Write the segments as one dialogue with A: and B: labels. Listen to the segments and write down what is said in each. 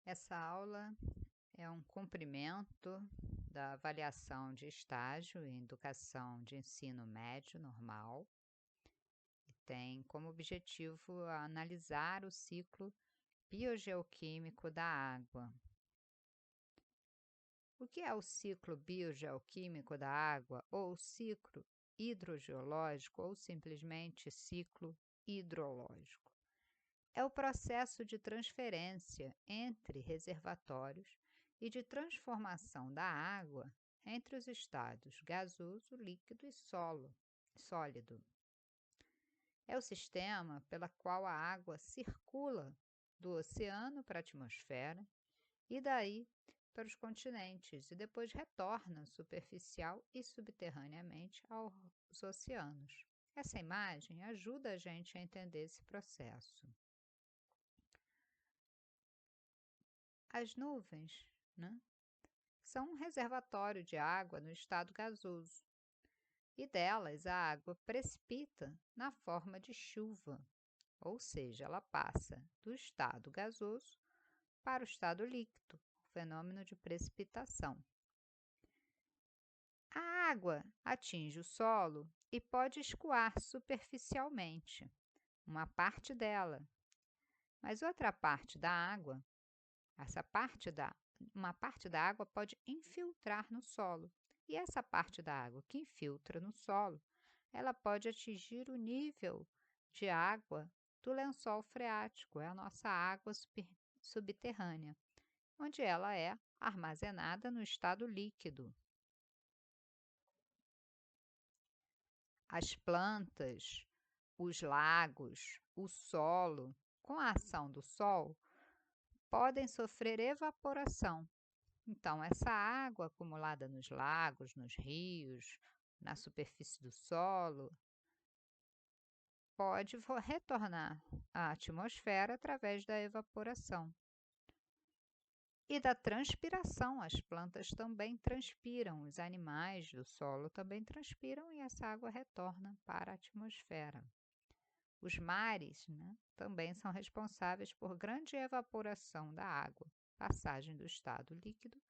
A: Essa aula é um cumprimento da avaliação de estágio em educação de ensino médio normal e tem como objetivo analisar o ciclo biogeoquímico da água. O que é o ciclo biogeoquímico da água, ou ciclo hidrogeológico, ou simplesmente ciclo hidrológico? É o processo de transferência entre reservatórios e de transformação da água entre os estados gasoso, líquido e sólido. É o sistema pela qual a água circula do oceano para a atmosfera e daí para os continentes e depois retorna superficial e subterraneamente aos oceanos. Essa imagem ajuda a gente a entender esse processo. As nuvens, né, são um reservatório de água no estado gasoso, e delas a água precipita na forma de chuva, ou seja, ela passa do estado gasoso para o estado líquido, o fenômeno de precipitação. A água atinge o solo e pode escoar superficialmente, uma parte dela, mas outra parte da água, uma parte da água pode infiltrar no solo. E essa parte da água que infiltra no solo, ela pode atingir o nível de água do lençol freático, é a nossa água subterrânea, onde ela é armazenada no estado líquido. As plantas, os lagos, o solo, com a ação do sol, podem sofrer evaporação. Então, essa água acumulada nos lagos, nos rios, na superfície do solo, pode retornar à atmosfera através da evaporação. E da transpiração, as plantas também transpiram, os animais do solo também transpiram e essa água retorna para a atmosfera. Os mares, né, também são responsáveis por grande evaporação da água, passagem do estado líquido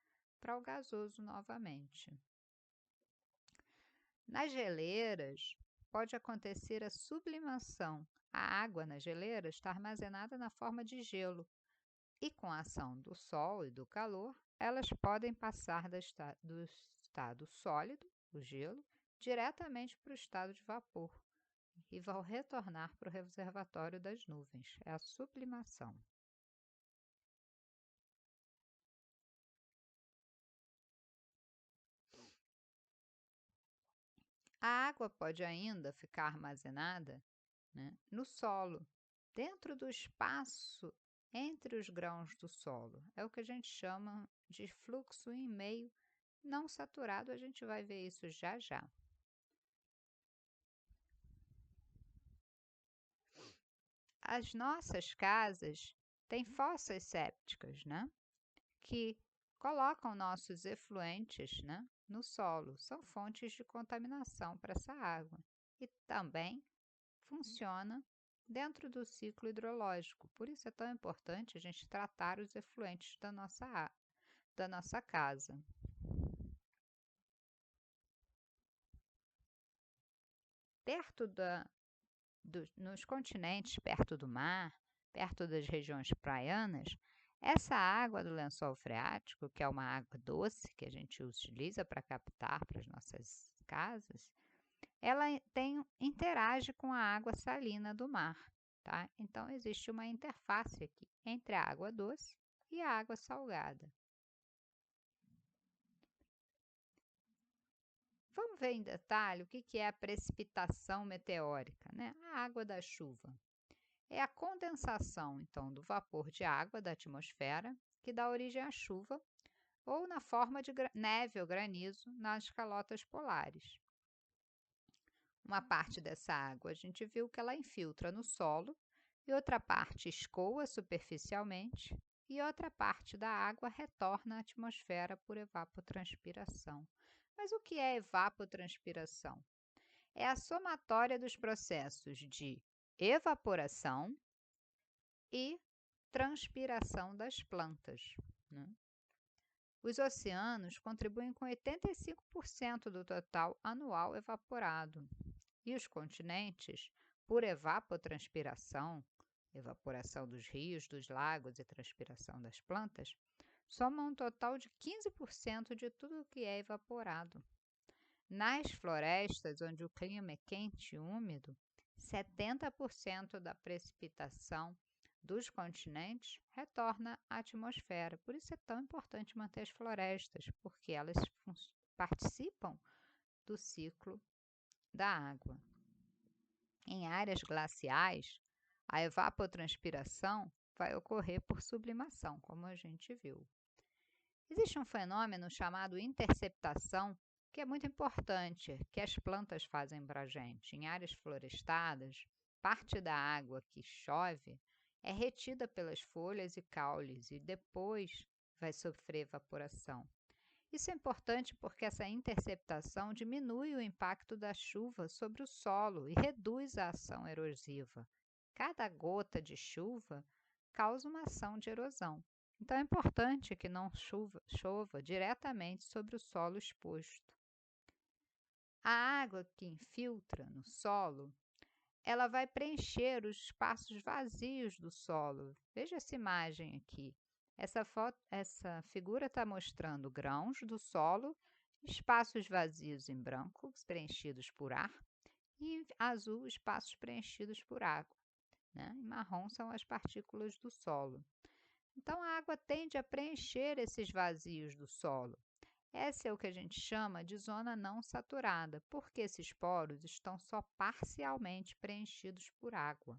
A: para o gasoso novamente. Nas geleiras, pode acontecer a sublimação. A água na geleira está armazenada na forma de gelo e, com a ação do sol e do calor, elas podem passar do estado sólido, o gelo, diretamente para o estado de vapor e vão retornar para o reservatório das nuvens. É a sublimação. A água pode ainda ficar armazenada, né, no solo, dentro do espaço entre os grãos do solo. É o que a gente chama de fluxo em meio não saturado. A gente vai ver isso já já. As nossas casas têm fossas sépticas, né, que colocam nossos efluentes, né, no solo. São fontes de contaminação para essa água. E também funciona dentro do ciclo hidrológico. Por isso é tão importante a gente tratar os efluentes da nossa casa. Nos continentes, perto do mar, perto das regiões praianas, essa água do lençol freático, que é uma água doce que a gente utiliza para captar para as nossas casas, ela interage com a água salina do mar, tá? Então, existe uma interface aqui entre a água doce e a água salgada. Vamos ver em detalhe o que é a precipitação meteórica, né? A água da chuva. É a condensação, então, do vapor de água da atmosfera que dá origem à chuva ou na forma de neve ou granizo nas calotas polares. Uma parte dessa água a gente viu que ela infiltra no solo e outra parte escoa superficialmente e outra parte da água retorna à atmosfera por evapotranspiração. Mas o que é evapotranspiração? É a somatória dos processos de evaporação e transpiração das plantas, né? Os oceanos contribuem com 85% do total anual evaporado, e os continentes, por evapotranspiração, evaporação dos rios, dos lagos e transpiração das plantas, somam um total de 15% de tudo o que é evaporado. Nas florestas, onde o clima é quente e úmido, 70% da precipitação dos continentes retorna à atmosfera. Por isso é tão importante manter as florestas, porque elas participam do ciclo da água. Em áreas glaciais, a evapotranspiração vai ocorrer por sublimação, como a gente viu. Existe um fenômeno chamado interceptação, que é muito importante, que as plantas fazem para a gente. Em áreas florestadas, parte da água que chove é retida pelas folhas e caules e depois vai sofrer evaporação. Isso é importante porque essa interceptação diminui o impacto da chuva sobre o solo e reduz a ação erosiva. Cada gota de chuva causa uma ação de erosão. Então é importante que não chova diretamente sobre o solo exposto. A água que infiltra no solo, ela vai preencher os espaços vazios do solo. Veja essa imagem aqui. Essa figura está mostrando grãos do solo, espaços vazios em branco, preenchidos por ar, e em azul, espaços preenchidos por água, né? Em marrom são as partículas do solo. Então, a água tende a preencher esses vazios do solo. Essa é o que a gente chama de zona não saturada, porque esses poros estão só parcialmente preenchidos por água.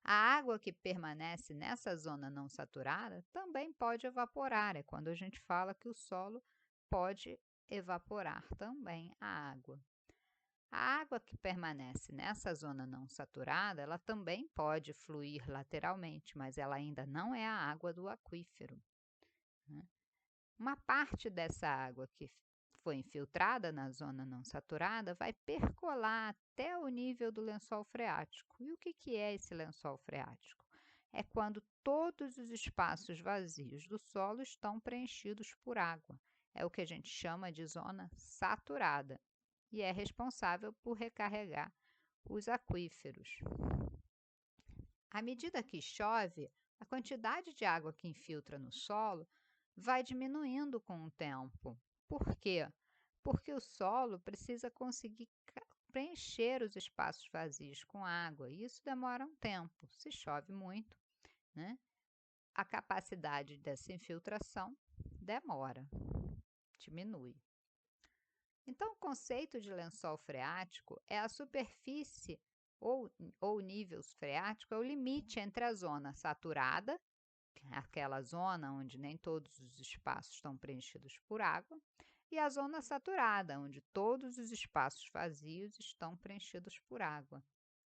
A: A água que permanece nessa zona não saturada também pode evaporar. É quando a gente fala que o solo pode evaporar também a água. A água que permanece nessa zona não saturada, ela também pode fluir lateralmente, mas ela ainda não é a água do aquífero, né? Uma parte dessa água que foi infiltrada na zona não saturada vai percolar até o nível do lençol freático. E o que é esse lençol freático? É quando todos os espaços vazios do solo estão preenchidos por água. É o que a gente chama de zona saturada e é responsável por recarregar os aquíferos. À medida que chove, a quantidade de água que infiltra no solo vai diminuindo com o tempo. Por quê? Porque o solo precisa conseguir preencher os espaços vazios com água, e isso demora um tempo. Se chove muito, né, a capacidade dessa infiltração demora, diminui. Então, o conceito de lençol freático é a superfície ou nível freático, é o limite entre a zona saturada, aquela zona onde nem todos os espaços estão preenchidos por água, e a zona saturada, onde todos os espaços vazios estão preenchidos por água,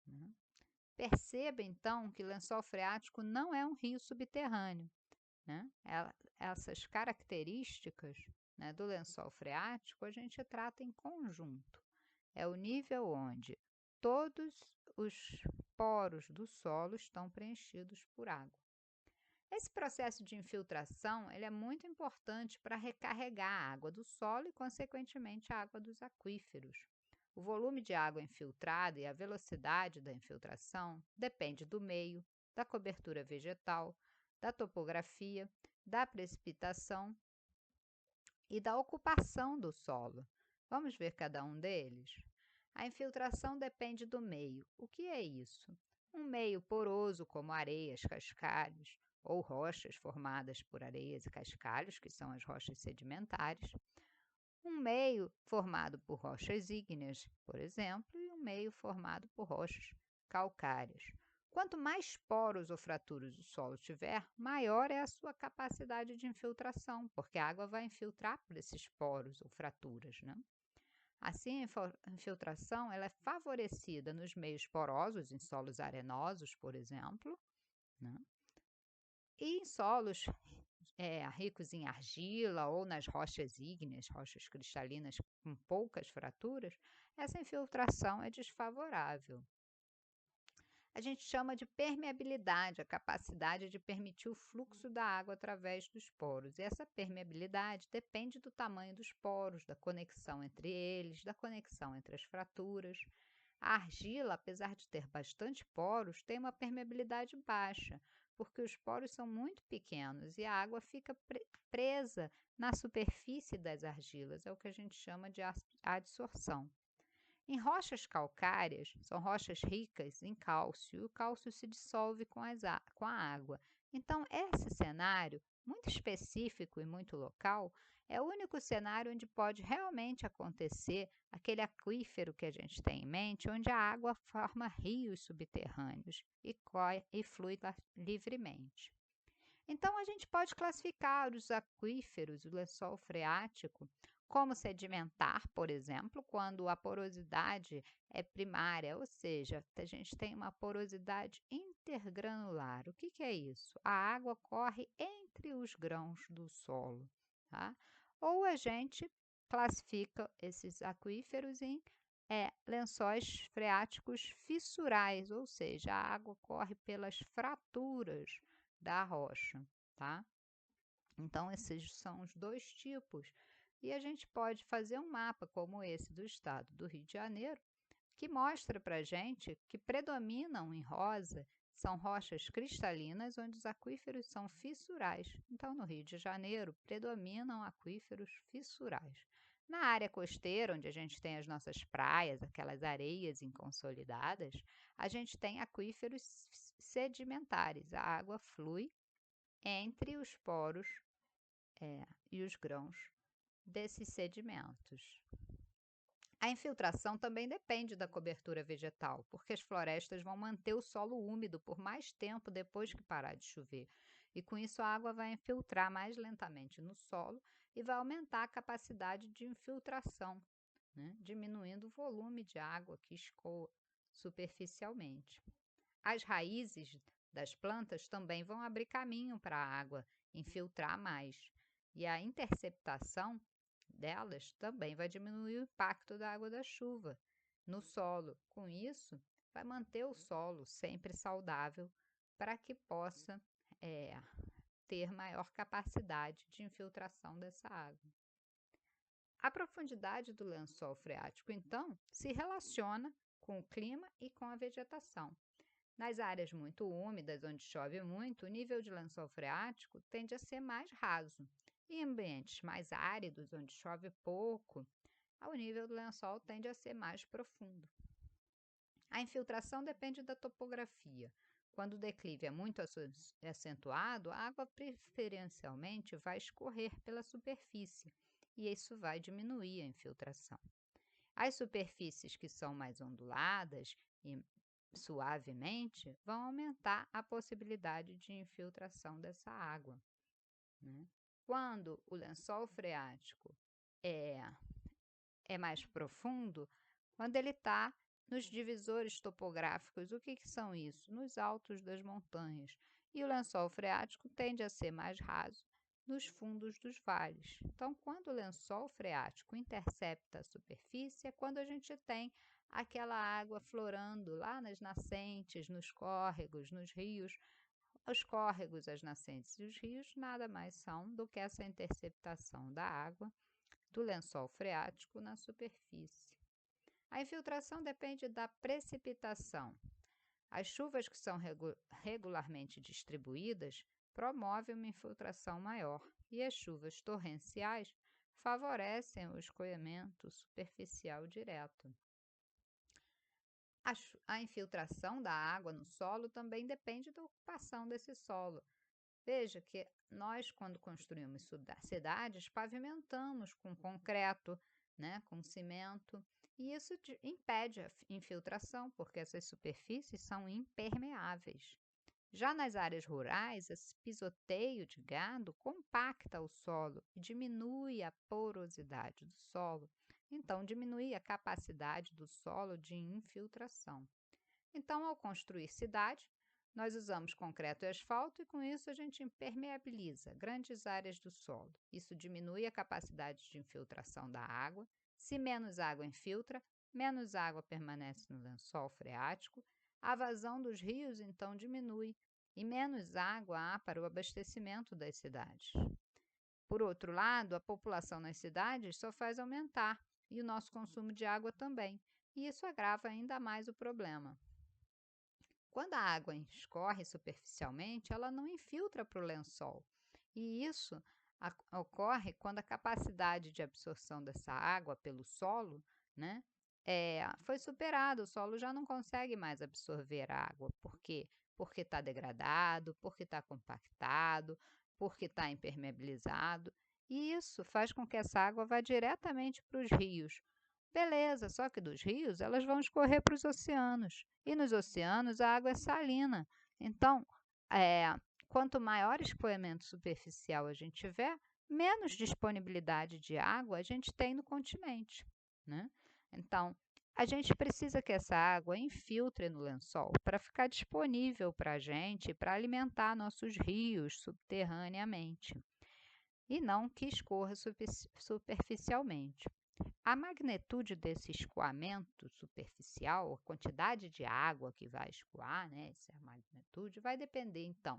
A: né? Perceba, então, que lençol freático não é um rio subterrâneo, né? Essas características, né, do lençol freático a gente trata em conjunto. É o nível onde todos os poros do solo estão preenchidos por água. Esse processo de infiltração ele é muito importante para recarregar a água do solo e, consequentemente, a água dos aquíferos. O volume de água infiltrada e a velocidade da infiltração depende do meio, da cobertura vegetal, da topografia, da precipitação e da ocupação do solo. Vamos ver cada um deles? A infiltração depende do meio. O que é isso? Um meio poroso, como areias, cascalhos ou rochas formadas por areias e cascalhos, que são as rochas sedimentares. Um meio formado por rochas ígneas, por exemplo, e um meio formado por rochas calcárias. Quanto mais poros ou fraturas o solo tiver, maior é a sua capacidade de infiltração, porque a água vai infiltrar por esses poros ou fraturas, né? Assim, a infiltração ela é favorecida nos meios porosos, em solos arenosos, por exemplo, né? E em solos ricos em argila ou nas rochas ígneas, rochas cristalinas com poucas fraturas, essa infiltração é desfavorável. A gente chama de permeabilidade, a capacidade de permitir o fluxo da água através dos poros. E essa permeabilidade depende do tamanho dos poros, da conexão entre eles, da conexão entre as fraturas. A argila, apesar de ter bastante poros, tem uma permeabilidade baixa, porque os poros são muito pequenos e a água fica presa na superfície das argilas, é o que a gente chama de adsorção. Em rochas calcárias, são rochas ricas em cálcio, e o cálcio se dissolve com a água. Então, esse cenário, muito específico e muito local, é o único cenário onde pode realmente acontecer aquele aquífero que a gente tem em mente, onde a água forma rios subterrâneos e flui livremente. Então, a gente pode classificar os aquíferos, o lençol freático, como sedimentar, por exemplo, quando a porosidade é primária, ou seja, a gente tem uma porosidade intergranular. O que é isso? A água corre entre os grãos do solo, tá? Ou a gente classifica esses aquíferos em lençóis freáticos fissurais, ou seja, a água corre pelas fraturas da rocha, tá? Então, esses são os dois tipos. E a gente pode fazer um mapa como esse do estado do Rio de Janeiro, que mostra para a gente que predominam em rosa são rochas cristalinas, onde os aquíferos são fissurais. Então, no Rio de Janeiro, predominam aquíferos fissurais. Na área costeira, onde a gente tem as nossas praias, aquelas areias inconsolidadas, a gente tem aquíferos sedimentares. A água flui entre os poros e os grãos desses sedimentos. A infiltração também depende da cobertura vegetal, porque as florestas vão manter o solo úmido por mais tempo depois que parar de chover. E com isso a água vai infiltrar mais lentamente no solo e vai aumentar a capacidade de infiltração, né? Diminuindo o volume de água que escoa superficialmente. As raízes das plantas também vão abrir caminho para a água infiltrar mais. E a interceptação delas também vai diminuir o impacto da água da chuva no solo. Com isso, vai manter o solo sempre saudável para que possa ter maior capacidade de infiltração dessa água. A profundidade do lençol freático, então, se relaciona com o clima e com a vegetação. Nas áreas muito úmidas, onde chove muito, o nível de lençol freático tende a ser mais raso. E em ambientes mais áridos, onde chove pouco, o nível do lençol tende a ser mais profundo. A infiltração depende da topografia. Quando o declive é muito acentuado, a água preferencialmente vai escorrer pela superfície, e isso vai diminuir a infiltração. As superfícies que são mais onduladas e suavemente vão aumentar a possibilidade de infiltração dessa água, né? Quando o lençol freático é mais profundo, quando ele está nos divisores topográficos, o que são isso? Nos altos das montanhas. E o lençol freático tende a ser mais raso nos fundos dos vales. Então, quando o lençol freático intercepta a superfície, é quando a gente tem aquela água florando lá nas nascentes, nos córregos, nos rios. Os córregos, as nascentes e os rios nada mais são do que essa interceptação da água do lençol freático na superfície. A infiltração depende da precipitação. As chuvas que são regularmente distribuídas promovem uma infiltração maior, e as chuvas torrenciais favorecem o escoamento superficial direto. A infiltração da água no solo também depende da ocupação desse solo. Veja que nós, quando construímos cidades, pavimentamos com concreto, né, com cimento, e isso impede a infiltração, porque essas superfícies são impermeáveis. Já nas áreas rurais, esse pisoteio de gado compacta o solo e diminui a porosidade do solo, então diminui a capacidade do solo de infiltração. Então, ao construir cidade, nós usamos concreto e asfalto e com isso a gente impermeabiliza grandes áreas do solo. Isso diminui a capacidade de infiltração da água. Se menos água infiltra, menos água permanece no lençol freático, A vazão dos rios, então, diminui e menos água há para o abastecimento das cidades. Por outro lado, a população nas cidades só faz aumentar e o nosso consumo de água também, e isso agrava ainda mais o problema. Quando a água escorre superficialmente, ela não infiltra para o lençol, e isso ocorre quando a capacidade de absorção dessa água pelo solo, né, foi superada. O solo já não consegue mais absorver a água. Por quê? Porque está degradado, porque está compactado, porque está impermeabilizado. E isso faz com que essa água vá diretamente para os rios. Beleza, só que dos rios elas vão escorrer para os oceanos. E nos oceanos a água é salina. Então, é, quanto maior escoamento superficial a gente tiver, menos disponibilidade de água a gente tem no continente, né? Então, a gente precisa que essa água infiltre no lençol para ficar disponível para a gente, para alimentar nossos rios subterraneamente, e não que escorra superficialmente. A magnitude desse escoamento superficial, a quantidade de água que vai escoar, né, essa magnitude, vai depender, então,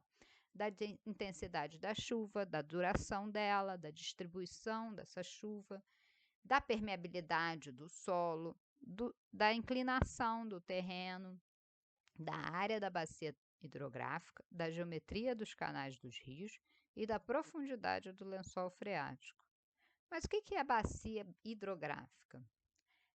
A: da intensidade da chuva, da duração dela, da distribuição dessa chuva, da permeabilidade do solo, da inclinação do terreno, da área da bacia hidrográfica, da geometria dos canais dos rios e da profundidade do lençol freático. Mas o que é a bacia hidrográfica?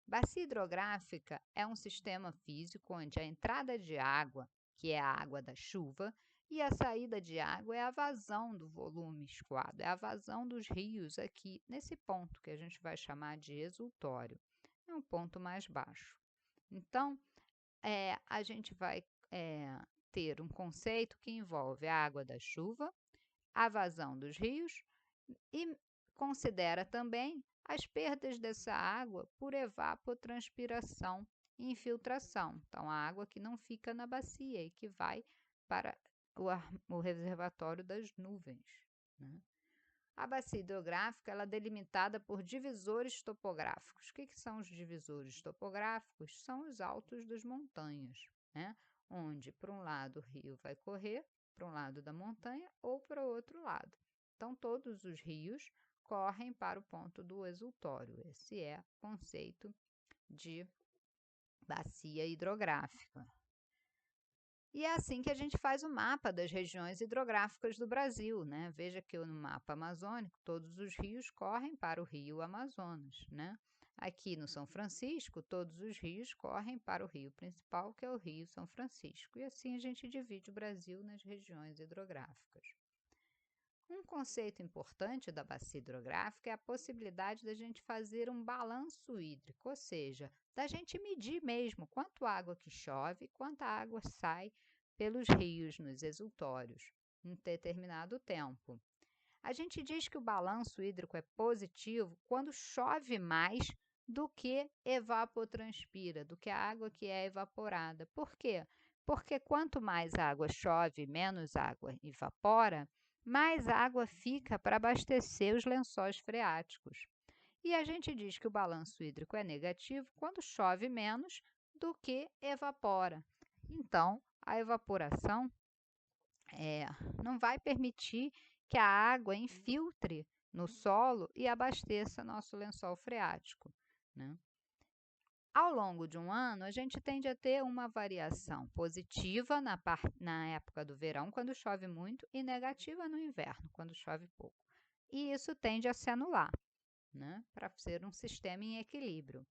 A: Bacia hidrográfica é um sistema físico onde a entrada de água, que é a água da chuva, e a saída de água é a vazão do volume escoado, é a vazão dos rios aqui nesse ponto que a gente vai chamar de exultório. É um ponto mais baixo. Então, a gente vai ter um conceito que envolve a água da chuva, a vazão dos rios e considera também as perdas dessa água por evapotranspiração e infiltração. Então, a água que não fica na bacia e que vai para o reservatório das nuvens, né? A bacia hidrográfica ela é delimitada por divisores topográficos. O que são os divisores topográficos? São os altos das montanhas, né? Onde, para um lado, o rio vai correr, para um lado da montanha ou para o outro lado. Então, todos os rios correm para o ponto do exultório. Esse é o conceito de bacia hidrográfica. E é assim que a gente faz o mapa das regiões hidrográficas do Brasil, né? Veja que no mapa amazônico todos os rios correm para o rio Amazonas, né? Aqui no São Francisco, todos os rios correm para o rio principal, que é o Rio São Francisco. E assim a gente divide o Brasil nas regiões hidrográficas. Um conceito importante da bacia hidrográfica é a possibilidade da gente fazer um balanço hídrico, ou seja, da gente medir mesmo quanto água que chove, quanta água sai pelos rios nos exultórios em determinado tempo. A gente diz que o balanço hídrico é positivo quando chove mais do que evapotranspira, do que a água que é evaporada. Por quê? Porque quanto mais água chove, menos água evapora, mais água fica para abastecer os lençóis freáticos. E a gente diz que o balanço hídrico é negativo quando chove menos do que evapora. Então, a evaporação não vai permitir que a água infiltre no solo e abasteça nosso lençol freático, né? Ao longo de um ano, a gente tende a ter uma variação positiva na época do verão, quando chove muito, e negativa no inverno, quando chove pouco. E isso tende a se anular, né? Para ser um sistema em equilíbrio.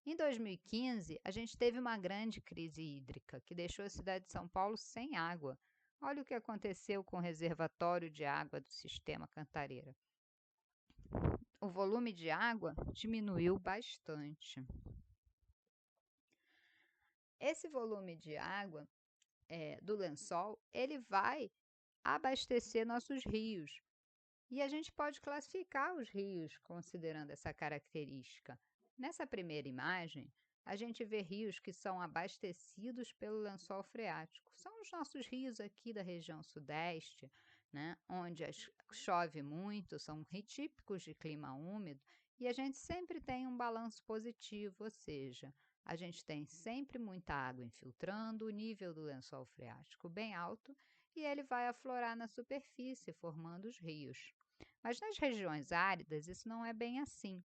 A: Em 2015, a gente teve uma grande crise hídrica que deixou a cidade de São Paulo sem água. Olha o que aconteceu com o reservatório de água do sistema Cantareira. O volume de água diminuiu bastante. Esse volume de água do lençol, ele vai abastecer nossos rios. E a gente pode classificar os rios considerando essa característica. Nessa primeira imagem, a gente vê rios que são abastecidos pelo lençol freático. São os nossos rios aqui da região sudeste, né, onde chove muito, são típicos de clima úmido, e a gente sempre tem um balanço positivo, ou seja, a gente tem sempre muita água infiltrando, o nível do lençol freático bem alto e ele vai aflorar na superfície, formando os rios. Mas nas regiões áridas, isso não é bem assim.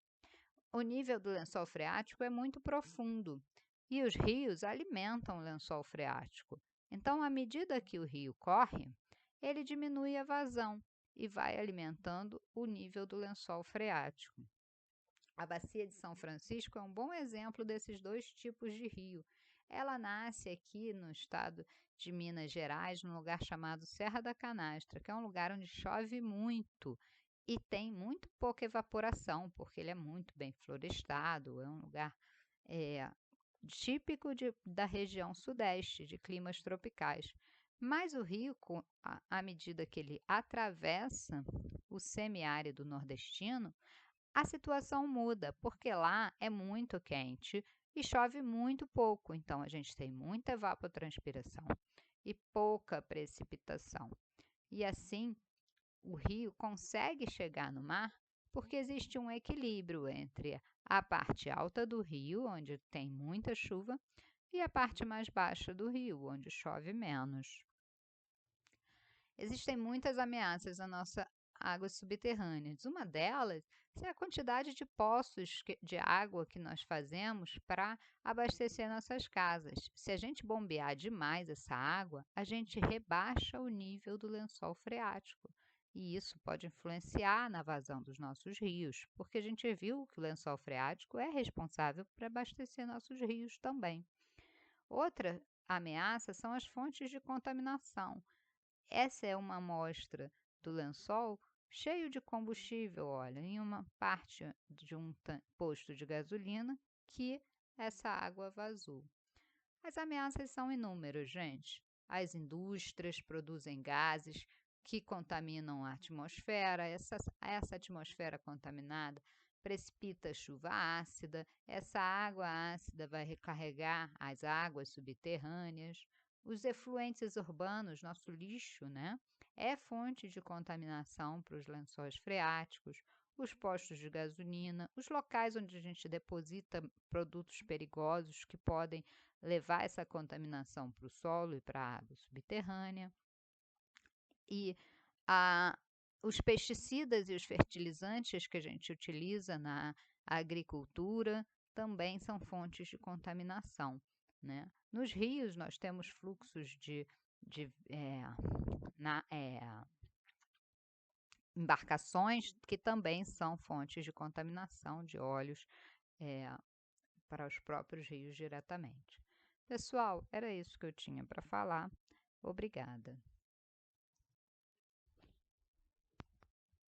A: O nível do lençol freático é muito profundo e os rios alimentam o lençol freático. Então, à medida que o rio corre, ele diminui a vazão e vai alimentando o nível do lençol freático. A Bacia de São Francisco é um bom exemplo desses dois tipos de rio. Ela nasce aqui no estado de Minas Gerais, num lugar chamado Serra da Canastra, que é um lugar onde chove muito e tem muito pouca evaporação, porque ele é muito bem florestado, é um lugar é, típico da região sudeste, de climas tropicais. Mas o rio, à medida que ele atravessa o semiárido nordestino, a situação muda, porque lá é muito quente e chove muito pouco, então a gente tem muita evapotranspiração e pouca precipitação. E assim, o rio consegue chegar no mar porque existe um equilíbrio entre a parte alta do rio, onde tem muita chuva, e a parte mais baixa do rio, onde chove menos. Existem muitas ameaças à nossa águas subterrâneas. Uma delas é a quantidade de poços de água que nós fazemos para abastecer nossas casas. Se a gente bombear demais essa água, a gente rebaixa o nível do lençol freático. E isso pode influenciar na vazão dos nossos rios, porque a gente viu que o lençol freático é responsável por abastecer nossos rios também. Outra ameaça são as fontes de contaminação. Essa é uma amostra do lençol cheio de combustível, olha, em uma parte de um posto de gasolina que essa água vazou. As ameaças são inúmeras, gente. As indústrias produzem gases que contaminam a atmosfera. Essa atmosfera contaminada precipita chuva ácida. Essa água ácida vai recarregar as águas subterrâneas. Os efluentes urbanos, nosso lixo, né? É fonte de contaminação para os lençóis freáticos, os postos de gasolina, os locais onde a gente deposita produtos perigosos que podem levar essa contaminação para o solo e para a água subterrânea. E a, os pesticidas e os fertilizantes que a gente utiliza na agricultura também são fontes de contaminação, né? Nos rios, nós temos fluxos de embarcações que também são fontes de contaminação de óleos é, para os próprios rios diretamente. Pessoal, era isso que eu tinha para falar. Obrigada.